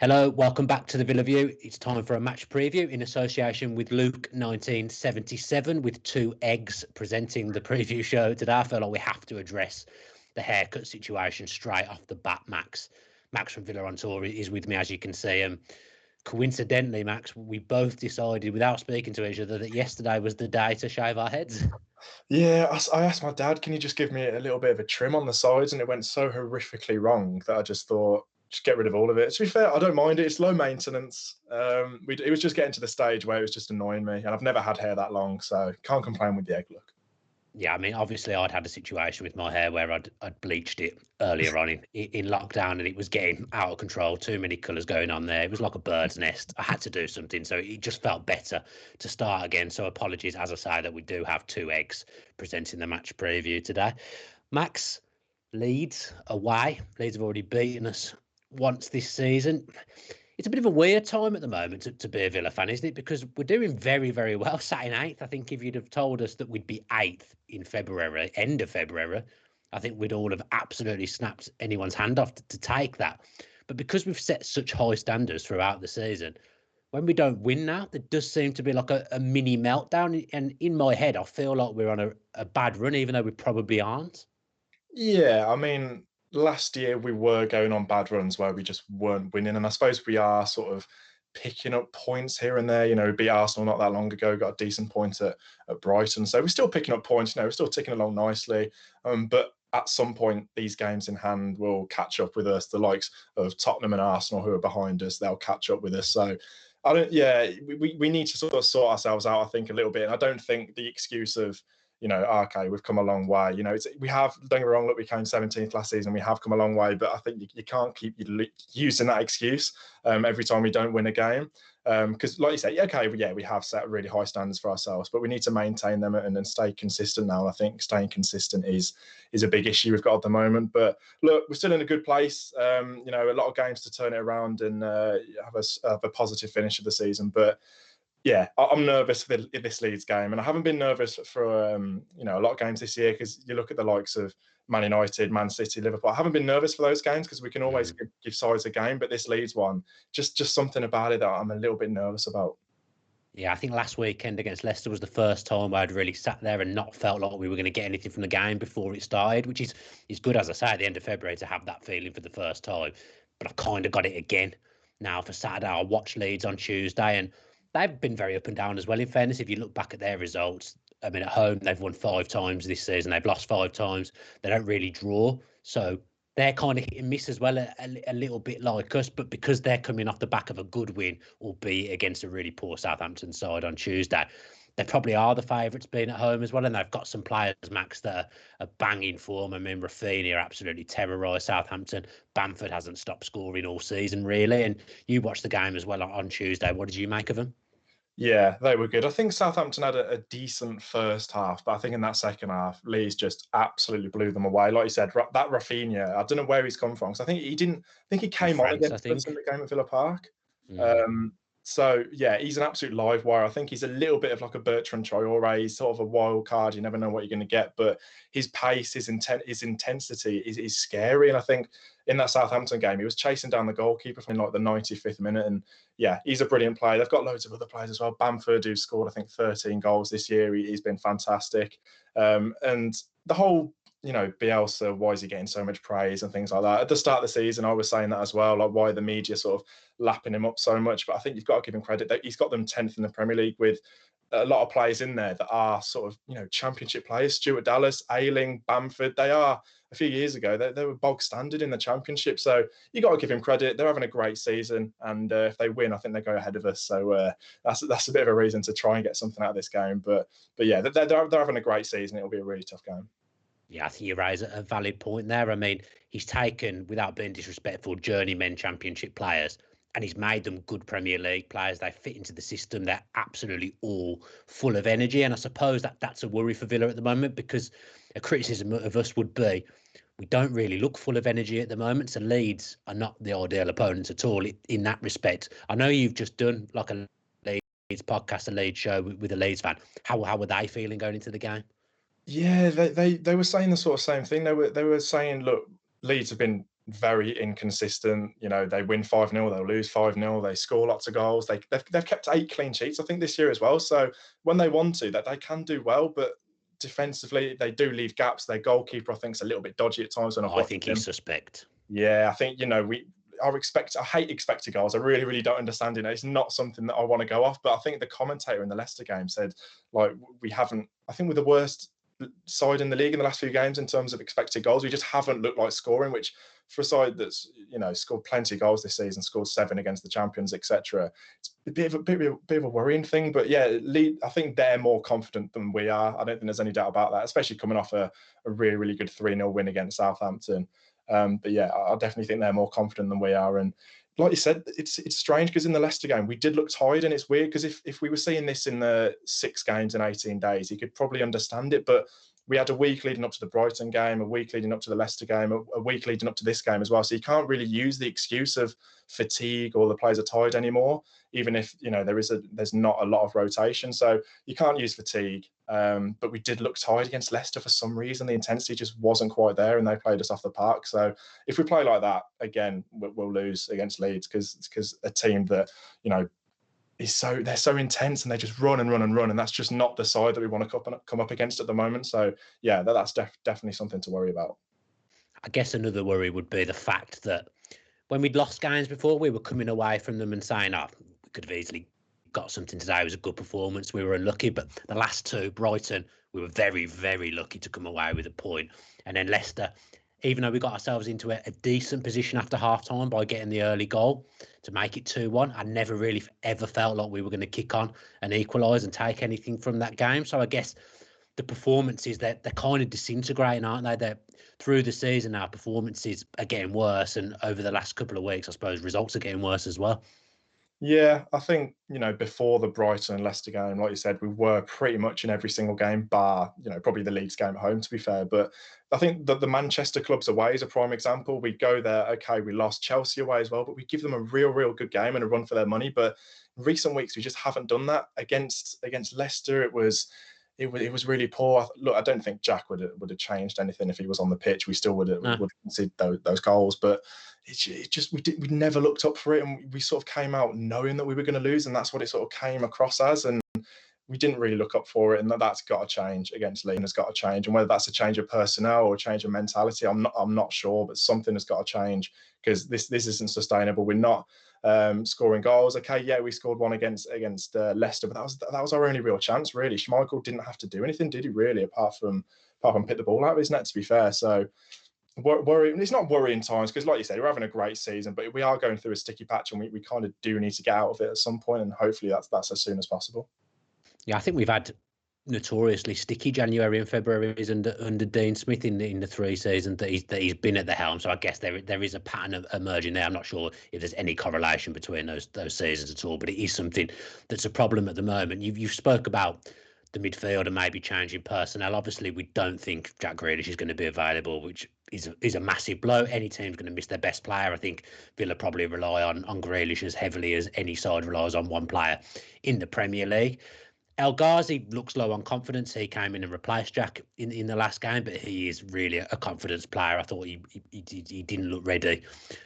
Hello, welcome back to the Villa View. It's time for a match preview in association with Luke 1977 with two eggs presenting the preview show today. I feel like we have to address the haircut situation straight off the bat, Max. Max from Villa on Tour is with me, as you can see. Coincidentally, Max, we both decided without speaking to each other that yesterday was the day to shave our heads. Yeah, I asked my dad, can you just give me a little bit of a trim on the sides? And it went so horrifically wrong that I just thought, just get rid of all of it. To be fair, I don't mind it. It's low maintenance. It was just getting to the stage where it was just annoying me. And I've never had hair that long, so can't complain with the egg look. Yeah, I mean, obviously, I'd had a situation with my hair where I'd bleached it earlier on in lockdown, and it was getting out of control. Too many colours going on there. It was like a bird's nest. I had to do something, so it just felt better to start again. So apologies, as I say, that we do have two eggs presenting the match preview today. Max, Leeds away. Leeds have already beaten us once this season. It's a bit of a weird time at the moment to be a Villa fan, isn't it? Because we're doing very, very well. Sat in eighth. I think if you'd have told us that we'd be eighth in February, end of February, I think we'd all have absolutely snapped anyone's hand off to take that. But because we've set such high standards throughout the season, when we don't win now, there does seem to be like a mini meltdown. And in my head, I feel like we're on a bad run, even though we probably aren't. Yeah, I mean, last year we were going on bad runs where we just weren't winning. And I suppose we are sort of picking up points here and there. You know, we beat Arsenal not that long ago, got a decent point at Brighton. So we're still picking up points, we're still ticking along nicely. But at some point, these games in hand will catch up with us. The likes of Tottenham and Arsenal who are behind us, they'll catch up with us. So we need to sort of sort ourselves out, I think, a little bit. And I don't think the excuse of, okay, we've come a long way. We have, don't get me wrong, look, we came 17th last season. We have come a long way, but I think you can't keep using that excuse every time we don't win a game. Because like you say, okay, yeah, we have set really high standards for ourselves, but we need to maintain them and stay consistent now. And I think staying consistent is a big issue we've got at the moment. But look, we're still in a good place. A lot of games to turn it around and have a positive finish of the season. But yeah, I'm nervous for this Leeds game, and I haven't been nervous for a lot of games this year because you look at the likes of Man United, Man City, Liverpool. I haven't been nervous for those games because we can always give sides a game, but this Leeds one, just something about it that I'm a little bit nervous about. Yeah, I think last weekend against Leicester was the first time where I'd really sat there and not felt like we were going to get anything from the game before it started, which is good, as I say, at the end of February to have that feeling for the first time. But I've kind of got it again now for Saturday. I'll watch Leeds on Tuesday, and they've been very up and down as well. In fairness, if you look back at their results, I mean, at home, they've won 5 times this season. They've lost 5 times. They don't really draw. So they're kind of hit and miss as well, a little bit like us, but because they're coming off the back of a good win, albeit against a really poor Southampton side on Tuesday, they probably are the favourites being at home as well. And they've got some players, Max, that are banging form. I mean, Rafinha absolutely terrorised Southampton. Bamford hasn't stopped scoring all season, really. And you watched the game as well on Tuesday. What did you make of them? Yeah, they were good. I think Southampton had a decent first half, but I think in that second half, Leeds just absolutely blew them away. Like you said, that Rafinha, I don't know where he's come from. So I think he didn't. I think he In came on France, I against us think. in the game at Villa Park. Mm. So yeah, he's an absolute live wire. I think he's a little bit of like a Bertrand Traore. He's sort of a wild card. You never know what you're going to get, but his pace, his intensity is scary. And I think in that Southampton game, he was chasing down the goalkeeper from like the 95th minute. And yeah, he's a brilliant player. They've got loads of other players as well. Bamford, who's scored, I think, 13 goals this year. He's been fantastic. And the whole, Bielsa, why is he getting so much praise and things like that? At the start of the season, I was saying that as well, like why the media sort of lapping him up so much. But I think you've got to give him credit that he's got them 10th in the Premier League with a lot of players in there that are sort of, championship players. Stuart Dallas, Ayling, Bamford, they are, a few years ago, they were bog standard in the championship. So you got to give him credit. They're having a great season. And if they win, I think they go ahead of us. So that's a bit of a reason to try and get something out of this game. But yeah, they're having a great season. It'll be a really tough game. Yeah, I think you raise a valid point there. I mean, he's taken, without being disrespectful, journeyman championship players, and he's made them good Premier League players. They fit into the system. They're absolutely all full of energy. And I suppose that's a worry for Villa at the moment, because a criticism of us would be we don't really look full of energy at the moment. So Leeds are not the ideal opponents at all in that respect. I know you've just done like a Leeds podcast, a Leeds show with a Leeds fan. How were they feeling going into the game? Yeah, they were saying the sort of same thing. They were saying, look, Leeds have been very inconsistent. You know, they win 5-0, they'll lose 5-0, they score lots of goals. They've kept 8 clean sheets, I think, this year as well. So when they want to, that they can do well, but defensively they do leave gaps. Their goalkeeper, I think, is a little bit dodgy at times when I've I watched think him. he's suspect. Yeah, I think, I hate expected goals. I really, really don't understand it. It's not something that I want to go off. But I think the commentator in the Leicester game said, like, I think we're the worst side in the league in the last few games in terms of expected goals. We just haven't looked like scoring, which for a side that's, scored plenty of goals this season, scored 7 against the champions, etc. It's a bit of a worrying thing. But yeah, I think they're more confident than we are. I don't think there's any doubt about that, especially coming off a really, really good 3-0 win against Southampton. But yeah, I definitely think they're more confident than we are. And like you said, it's strange because in the Leicester game, we did look tired, and it's weird because if we were seeing this in the 6 games in 18 days, you could probably understand it. But we had a week leading up to the Brighton game, a week leading up to the Leicester game, a week leading up to this game as well. So you can't really use the excuse of fatigue or the players are tired anymore, even if there's not a lot of rotation. So you can't use fatigue. But we did look tired against Leicester for some reason. The intensity just wasn't quite there, and they played us off the park. So if we play like that again, we'll lose against Leeds because a team that they're so intense and they just run and run and run, and that's just not the side that we want to come up against at the moment. So yeah, that's definitely something to worry about. I guess another worry would be the fact that when we'd lost games before, we were coming away from them and saying, "Oh, we could have easily got something today. It was a good performance. We were unlucky." But the last 2, Brighton, we were very, very lucky to come away with a point. And then Leicester, even though we got ourselves into a decent position after half-time by getting the early goal to make it 2-1, I never really ever felt like we were going to kick on and equalise and take anything from that game. So I guess the performances, they're kind of disintegrating, aren't they? They're through the season, our performances are getting worse, and over the last couple of weeks, I suppose results are getting worse as well. Yeah, I think, before the Brighton and Leicester game, like you said, we were pretty much in every single game, bar, probably the Leeds game at home, to be fair. But I think that the Manchester clubs away is a prime example. We go there, okay, we lost Chelsea away as well, but we give them a real, real good game and a run for their money. But in recent weeks, we just haven't done that. Against Leicester, it was really poor. Look, I don't think Jack would have changed anything if he was on the pitch. We still would have conceded those goals, but it just we never looked up for it, and we sort of came out knowing that we were going to lose, and that's what it sort of came across as. And we didn't really look up for it, and that's got to change against Leeds. Has got to change, and whether that's a change of personnel or a change of mentality, I'm not sure, but something has got to change because this isn't sustainable. We're not scoring goals. Okay, yeah, we scored one against Leicester, but that was our only real chance, really. Schmeichel didn't have to do anything, did he? Really, apart from pick the ball out of his net. To be fair, so. It's not worrying times because, like you said, we're having a great season, but we are going through a sticky patch, and we kind of do need to get out of it at some point, and hopefully that's as soon as possible. Yeah, I think we've had notoriously sticky January and February under Dean Smith in the 3 seasons that he's been at the helm. So I guess there is a pattern emerging there. I'm not sure if there's any correlation between those seasons at all, but it is something that's a problem at the moment. You spoke about the midfield and maybe changing personnel. Obviously, we don't think Jack Grealish is going to be available, which is a massive blow. Any team's going to miss their best player. I think Villa probably rely on Grealish as heavily as any side relies on one player in the Premier League. El Ghazi looks low on confidence. He came in and replaced Jack in the last game, but he is really a confidence player. I thought he didn't look ready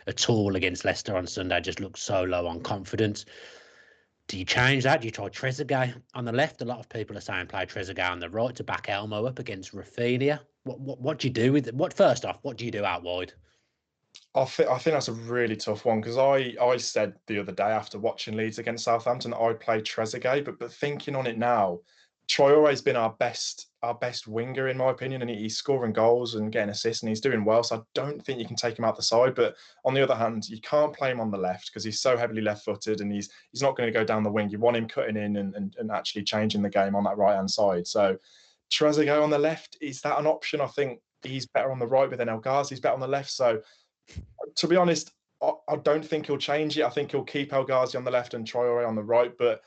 at all against Leicester on Sunday. Just looked so low on confidence. Do you change that? Do you try Trezeguet on the left? A lot of people are saying play Trezeguet on the right to back Elmo up against Rafinha. What do you do with it? First off, what do you do out wide? I think that's a really tough one because I said the other day after watching Leeds against Southampton that I'd play Trezeguet, but thinking on it now, Traore's been our best winger in my opinion, and he's scoring goals and getting assists and he's doing well. So I don't think you can take him out the side. But on the other hand, you can't play him on the left because he's so heavily left-footed and he's not going to go down the wing. You want him cutting in and actually changing the game on that right-hand side. So Trezeguet on the left, is that an option? I think he's better on the right, but then El Ghazi's better on the left. So to be honest, I don't think he'll change it. I think he'll keep El Ghazi on the left and Traore on the right, but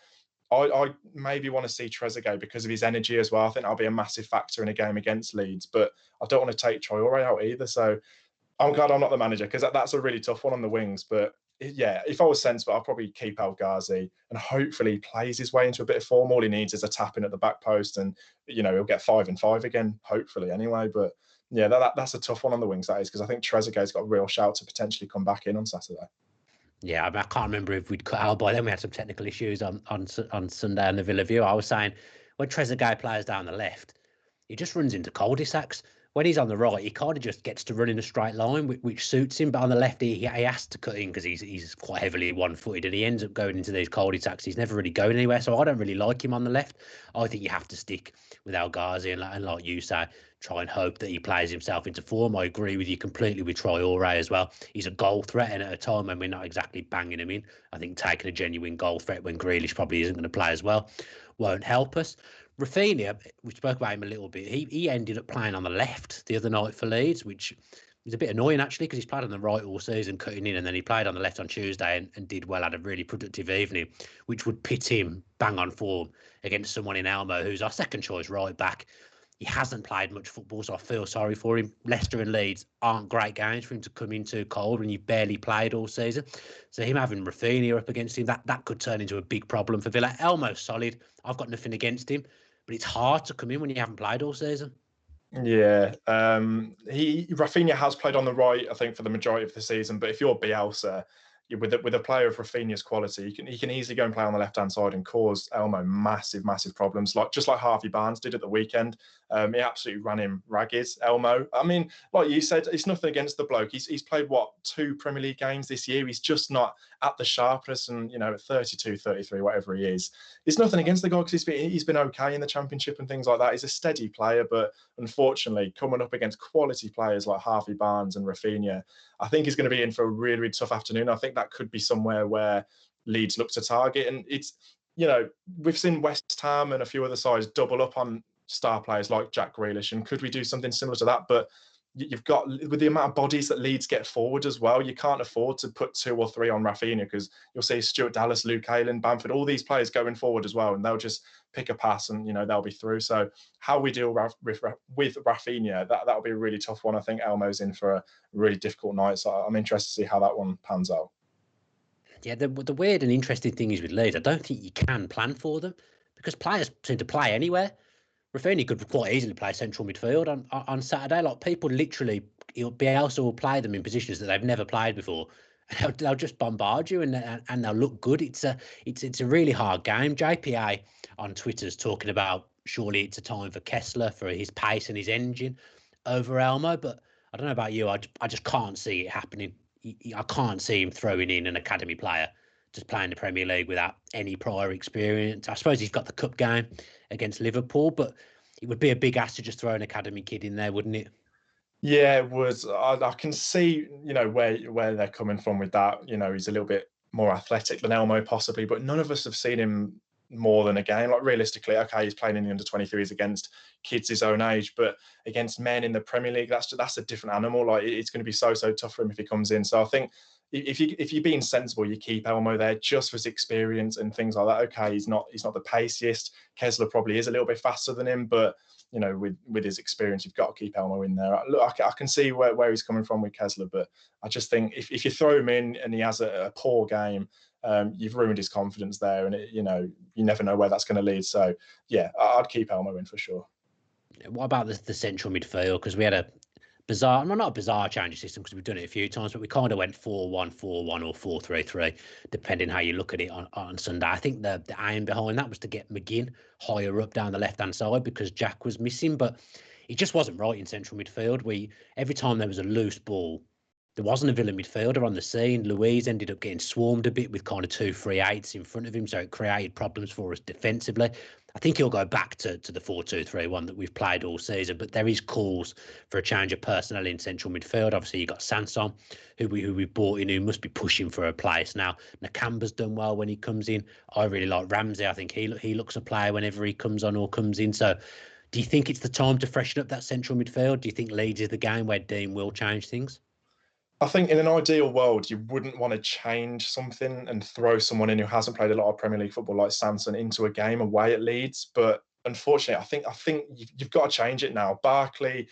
I maybe want to see Trezeguet because of his energy as well. I think that'll be a massive factor in a game against Leeds, but I don't want to take Traore out either. So I'm glad I'm not the manager because that's a really tough one on the wings. But yeah, if I was sensible, I'll probably keep El Ghazi and hopefully he plays his way into a bit of form. All he needs is a tap in at the back post and, he'll get 5 and 5 again, hopefully anyway. But Yeah, that's a tough one on the wings, that is, because I think Trezeguet's got a real shout to potentially come back in on Saturday. Yeah, I can't remember if we'd cut out by then. We had some technical issues on Sunday on the Villa View. I was saying when Trezeguet plays down the left, he just runs into cul-de-sacs. When he's on the right, he kind of just gets to run in a straight line, which suits him. But on the left, he has to cut in because he's quite heavily one-footed, and he ends up going into these cul-de-sacs. He's never really going anywhere, so I don't really like him on the left. I think you have to stick with El Ghazi and like you say, try and hope that he plays himself into form. I agree with you completely with Traore as well. He's a goal threat, and at a time when we're not exactly banging him in, I think taking a genuine goal threat when Grealish probably isn't going to play as well won't help us. Rafinha, we spoke about him a little bit. He ended up playing on the left the other night for Leeds, which is a bit annoying actually because he's played on the right all season, cutting in, and then he played on the left on Tuesday and did well, had a really productive evening, which would pit him bang on form against someone in Elmo, who's our second choice right back. He hasn't played much football, so I feel sorry for him. Leicester and Leeds aren't great games for him to come into cold when you've barely played all season. So him having Rafinha up against him, that could turn into a big problem for Villa. Elmo's solid. I've got nothing against him, but it's hard to come in when you haven't played all season. Yeah, Rafinha has played on the right, I think, for the majority of the season. But if you're Bielsa, with a player of Rafinha's quality, he can easily go and play on the left hand side and cause Elmo massive problems, just like Harvey Barnes did at the weekend. He absolutely ran him ragged, Elmo. I mean, like you said, it's nothing against the bloke. He's played, what, 2 Premier League games this year. He's just not at the sharpness, and at 32, 33, whatever he is. It's nothing against the guy because he's been okay in the Championship and things like that. He's a steady player, but unfortunately, coming up against quality players like Harvey Barnes and Rafinha, I think he's going to be in for a really tough afternoon. I think that could be somewhere where Leeds look to target. And it's, we've seen West Ham and a few other sides double up on star players like Jack Grealish. And could we do something similar to that? But you've got, with the amount of bodies that Leeds get forward as well, you can't afford to put 2 or 3 on Rafinha, because you'll see Stuart Dallas, Luke Ayling, Bamford, all these players going forward as well, and they'll just pick a pass and they'll be through. So how we deal with Rafinha, that'll be a really tough one. I think Elmo's in for a really difficult night, so I'm interested to see how that one pans out. Yeah, the weird and interesting thing is with Leeds, I don't think you can plan for them because players seem to play anywhere. Rafinha could quite easily play central midfield on Saturday. Like, people literally, Bielsa will play them in positions that they've never played before. They'll just bombard you and they'll look good. It's a really hard game. JPA on Twitter's talking about surely it's a time for Kessler for his pace and his engine over Elmo, but I don't know about you. I just can't see it happening. I can't see him throwing in an academy player just playing the Premier League without any prior experience. I suppose he's got the cup game against Liverpool, but it would be a big ask to just throw an academy kid in there, wouldn't it? Yeah, it was. I can see, where they're coming from with that. He's a little bit more athletic than Elmo possibly, but none of us have seen him more than a game. Like, realistically, okay, he's playing in the under-23s against kids his own age, but against men in the Premier League, that's a different animal. Like, it's going to be so tough for him if he comes in. So I think if you're being sensible, you keep Elmo there just for his experience and things like that. Okay, he's not the paciest. Kessler probably is a little bit faster than him, but with his experience, you've got to keep Elmo in there. Look, I can see where he's coming from with Kessler, but I just think if you throw him in and he has a poor game, you've ruined his confidence there, and you never know where that's going to lead. So yeah, I'd keep Elmo in for sure. What about the central midfield? Because we had a bizarre, well, not a bizarre change of system because we've done it a few times, but we kind of went 4-1-4-1 or 4-3-3, depending how you look at it on Sunday. I think the aim behind that was to get McGinn higher up down the left-hand side because Jack was missing, but it just wasn't right in central midfield. Every time there was a loose ball, there wasn't a Villa midfielder on the scene. Louise ended up getting swarmed a bit with kind of 2 3/8s in front of him, so it created problems for us defensively. I think he'll go back to the 4-2-3-1 that we've played all season, but there is calls for a change of personnel in central midfield. Obviously, you've got Sanson, who we brought in, who must be pushing for a place now. Nakamba's done well when he comes in. I really like Ramsey. I think he looks a player whenever he comes on or comes in. So do you think it's the time to freshen up that central midfield? Do you think Leeds is the game where Dean will change things? I think in an ideal world, you wouldn't want to change something and throw someone in who hasn't played a lot of Premier League football like Sanson into a game away at Leeds. But unfortunately, I think you've got to change it now. Barkley,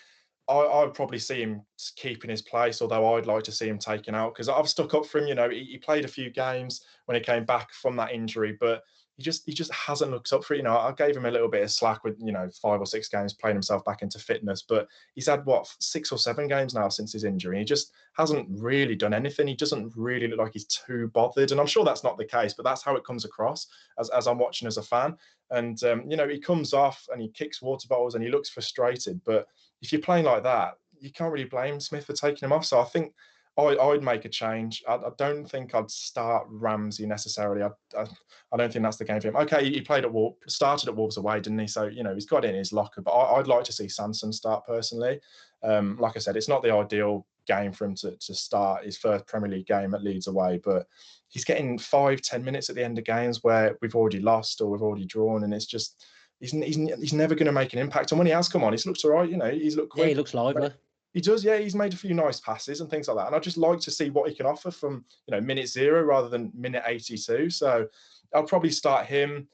I would probably see him keeping his place, although I'd like to see him taken out, because I've stuck up for him. He played a few games when he came back from that injury, but he just hasn't looked up for it. I gave him a little bit of slack with 5 or 6 games playing himself back into fitness, but he's had 6 or 7 games now since his injury. He just hasn't really done anything. He doesn't really look like he's too bothered, and I'm sure that's not the case, but that's how it comes across as I'm watching as a fan. And he comes off and he kicks water bottles and he looks frustrated. But if you're playing like that, you can't really blame Smith for taking him off. So I think I'd make a change. I don't think I'd start Ramsey necessarily. I don't think that's the game for him. Okay, he started at Wolves away, didn't he? So he's got it in his locker. But I'd like to see Sanson start personally. Like I said, it's not the ideal game for him to start his first Premier League game at Leeds away, but he's getting 5-10 minutes at the end of games where we've already lost or we've already drawn, and it's just he's never going to make an impact. And when he has come on, he's looked all right. He's looked quick. Yeah, he looks lively. He does, yeah. He's made a few nice passes and things like that. And I just like to see what he can offer from minute 0 rather than minute 82. So I'll probably start him.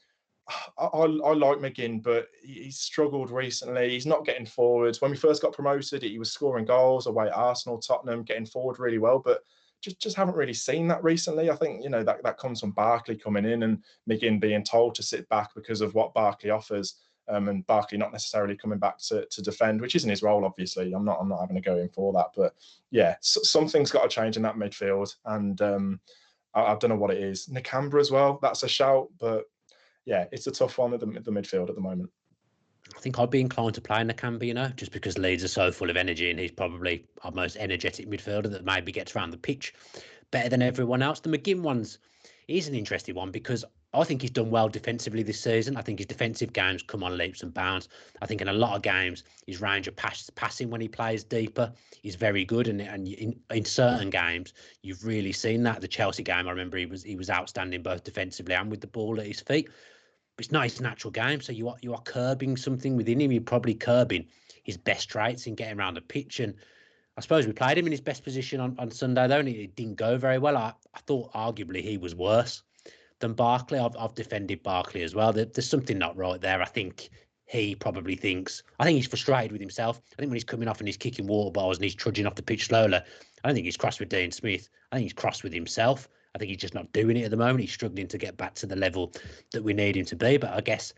I like McGinn, but he's struggled recently. He's not getting forwards. When we first got promoted, he was scoring goals away at Arsenal, Tottenham, getting forward really well, but just haven't really seen that recently. I think that comes from Barkley coming in and McGinn being told to sit back because of what Barkley offers. And Barkley not necessarily coming back to defend, which isn't his role, obviously. I'm not having to go in for that, but yeah, something's got to change in that midfield, and I don't know what it is. Nakamba as well, that's a shout, but yeah, it's a tough one at the midfield at the moment. I think I'd be inclined to play Nakamba, just because Leeds are so full of energy, and he's probably our most energetic midfielder that maybe gets around the pitch better than everyone else. The McGinn one's is an interesting one because I think he's done well defensively this season. I think his defensive games come on leaps and bounds. I think in a lot of games, his range of passing when he plays deeper is very good. And in certain games, you've really seen that. The Chelsea game, I remember he was outstanding both defensively and with the ball at his feet. But it's not his natural game, so you are curbing something within him. You're probably curbing his best traits in getting around the pitch. And I suppose we played him in his best position on Sunday, though, and it didn't go very well. I thought arguably he was worse than Barkley. I've defended Barkley as well. There's something not right there. I think he probably thinks, I think he's frustrated with himself. I think when he's coming off and he's kicking water bottles and he's trudging off the pitch slowly, I don't think he's cross with Dean Smith. I think he's cross with himself. I think he's just not doing it at the moment. He's struggling to get back to the level that we need him to be. But I guess,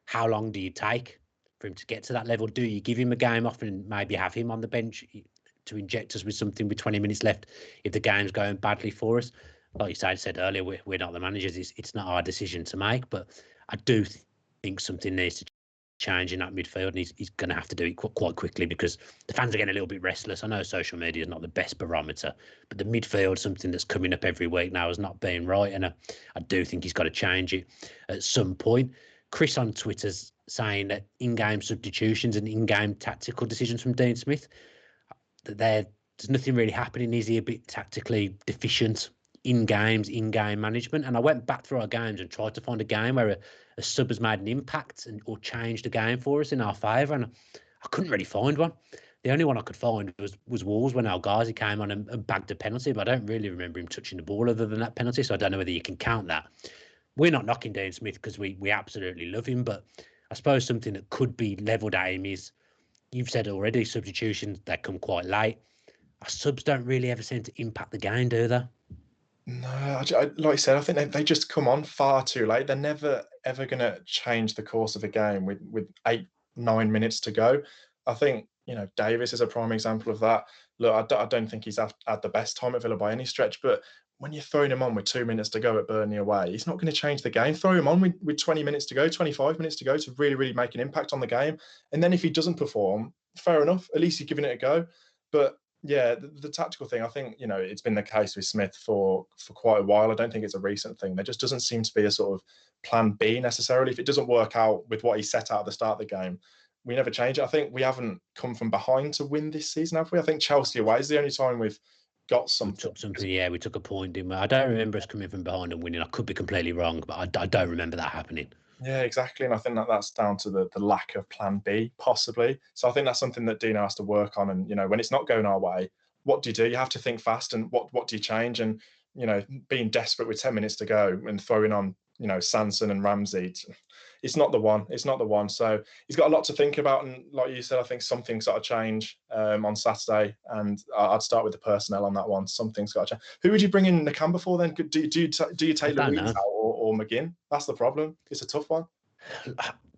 how long do you take for him to get to that level? Do you give him a game off and maybe have him on the bench to inject us with something with 20 minutes left if the game's going badly for us? Like you said earlier, we're not the managers. It's not our decision to make. But I do think something needs to change in that midfield, and he's going to have to do it quite quickly because the fans are getting a little bit restless. I know social media is not the best barometer, but the midfield, something that's coming up every week now, is not being right, and I do think he's got to change it at some point. Chris on Twitter's saying that in-game substitutions and in-game tactical decisions from Dean Smith, that there's nothing really happening. Is he a bit tactically deficient in games, in-game management? And I went back through our games and tried to find a game where a sub has made an impact or changed the game for us in our favour, and I couldn't really find one. The only one I could find was Wolves when El Ghazi came on and bagged a penalty, but I don't really remember him touching the ball other than that penalty, so I don't know whether you can count that. We're not knocking Dean Smith because we absolutely love him, but I suppose something that could be levelled at him is, you've said already, substitutions, they come quite late. Our subs don't really ever seem to impact the game, do they? No, like I said, I think they just come on far too late. They're never, ever going to change the course of a game with 8-9 minutes to go. I think, Davis is a prime example of that. Look, I don't think he's had the best time at Villa by any stretch, but when you're throwing him on with 2 minutes to go at Burnley away, he's not going to change the game. Throw him on with 20 minutes to go, 25 minutes to go to really, really make an impact on the game. And then if he doesn't perform, fair enough. At least you're giving it a go. But yeah, the tactical thing, I think, it's been the case with Smith for quite a while. I don't think it's a recent thing. There just doesn't seem to be a sort of plan B necessarily. If it doesn't work out with what he set out at the start of the game, we never change it. I think we haven't come from behind to win this season, have we? I think Chelsea away is the only time we've got something. We took a point, didn't we? I don't remember us coming from behind and winning. I could be completely wrong, but I don't remember that happening. Yeah, exactly. And I think that's down to the lack of plan B, possibly. So I think that's something that Dino has to work on. And, when it's not going our way, what do? You have to think fast, and what do you change? And, being desperate with 10 minutes to go and throwing on, you know, Sanson and Ramsey, it's not the one. It's not the one. So he's got a lot to think about. And like you said, I think something's got to change on Saturday. And I'd start with the personnel on that one. Something's got to change. Who would you bring in Nakamba for then? Do you take Louise out or McGinn? That's the problem. It's a tough one.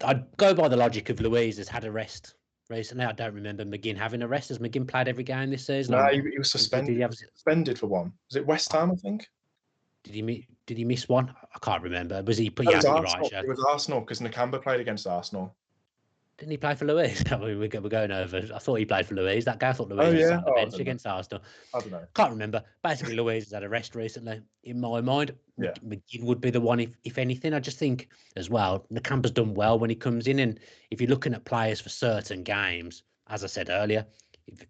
I'd go by the logic of Louise has had a rest recently. I don't remember McGinn having a rest. Has McGinn played every game this season? No, he was suspended. Suspended for one. Was it West Ham, I think? Did he miss one? I can't remember. Was he? Yeah, it was Arsenal. It was Arsenal because Nakamba played against Arsenal. Didn't he play for Louise? We're going over. I thought he played for Louise. That guy, I thought Louise was on the bench against Arsenal. I don't know. Can't remember. Basically, Louise has had a rest recently. In my mind, yeah. McGinn would be the one. If anything, I just think as well, Nakamba's done well when he comes in. And if you're looking at players for certain games, as I said earlier,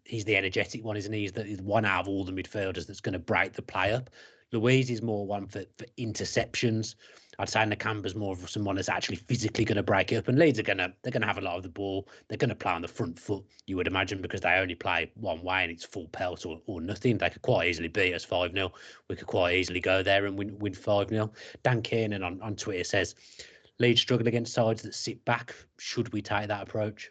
he's the energetic one, isn't he? He's the one out of all the midfielders that's going to break the play up. Louise is more one for interceptions. I'd say Nakamba's more of someone that's actually physically going to break it up. And Leeds they're going to have a lot of the ball. They're going to play on the front foot, you would imagine, because they only play one way and it's full pelt or nothing. They could quite easily beat us 5-0. We could quite easily go there and win 5-0. Dan Kiernan on Twitter says, Leeds struggle against sides that sit back. Should we take that approach?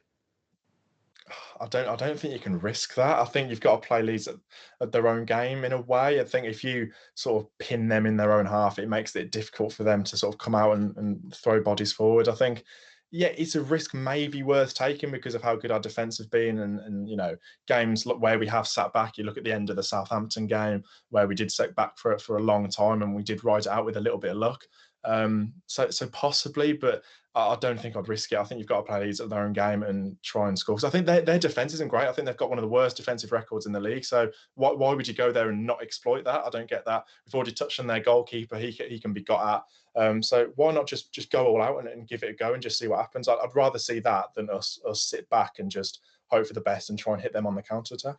I don't think you can risk that. I think you've got to play Leeds at their own game in a way. I think if you sort of pin them in their own half, it makes it difficult for them to sort of come out and throw bodies forward. I think, yeah, it's a risk maybe worth taking because of how good our defence has been and you know, games where we have sat back. You look at the end of the Southampton game where we did sit back for a long time and we did ride it out with a little bit of luck. So possibly, but I don't think I'd risk it. I think you've got to play Leeds at their own game and try and score. Because I think their defence isn't great. I think they've got one of the worst defensive records in the league. So why would you go there and not exploit that? I don't get that. We've already touched on their goalkeeper. He can be got at. So why not just go all out and give it a go and just see what happens? I'd rather see that than us sit back and just hope for the best and try and hit them on the counter attack.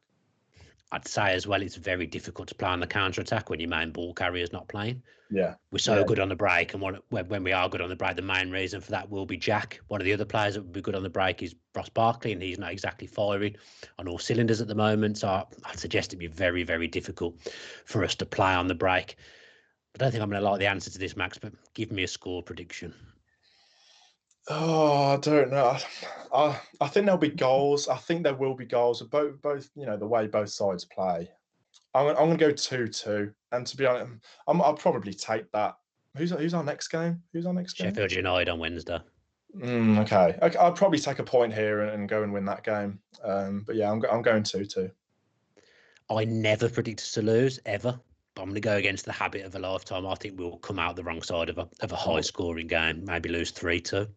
I'd say as well, it's very difficult to play on the counter-attack when your main ball carrier's not playing. Yeah. We're so good on the break, and when we are good on the break, the main reason for that will be Jack. One of the other players that would be good on the break is Ross Barkley, and he's not exactly firing on all cylinders at the moment. So I'd suggest it'd be very, very difficult for us to play on the break. I don't think I'm going to like the answer to this, Max, but give me a score prediction. Oh, I don't know. I think there'll be goals. I think there will be goals. Both you know, the way both sides play. I'm going to go 2-2. And to be honest, I'll probably take that. Who's our next game? Who's our next game? Sheffield United on Wednesday. Okay. I'll probably take a point here and go and win that game. But yeah, I'm going 2-2. I never predict us to lose, ever. But I'm going to go against the habit of a lifetime. I think we'll come out the wrong side of a high-scoring game, maybe lose 3-2.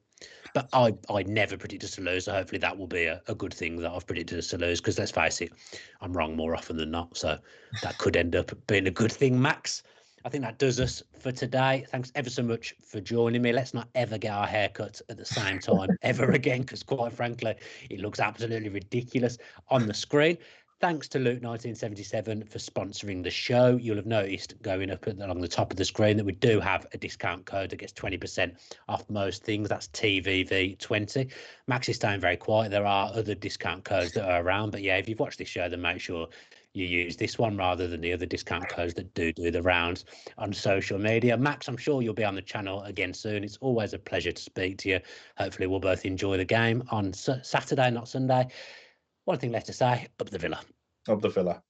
But I never predict us to lose, so hopefully that will be a good thing that I've predicted us to lose, because let's face it, I'm wrong more often than not. So that could end up being a good thing, Max. I think that does us for today. Thanks ever so much for joining me. Let's not ever get our hair cut at the same time ever again, because quite frankly, it looks absolutely ridiculous on the screen. Thanks to Luke 1977 for sponsoring the show. You'll have noticed going up along the top of the screen that we do have a discount code that gets 20% off most things. That's TVV20. Max is staying very quiet. There are other discount codes that are around. But yeah, if you've watched this show, then make sure you use this one rather than the other discount codes that do the rounds on social media. Max, I'm sure you'll be on the channel again soon. It's always a pleasure to speak to you. Hopefully we'll both enjoy the game on Saturday, not Sunday. One thing left to say, up the Villa. Up the Villa.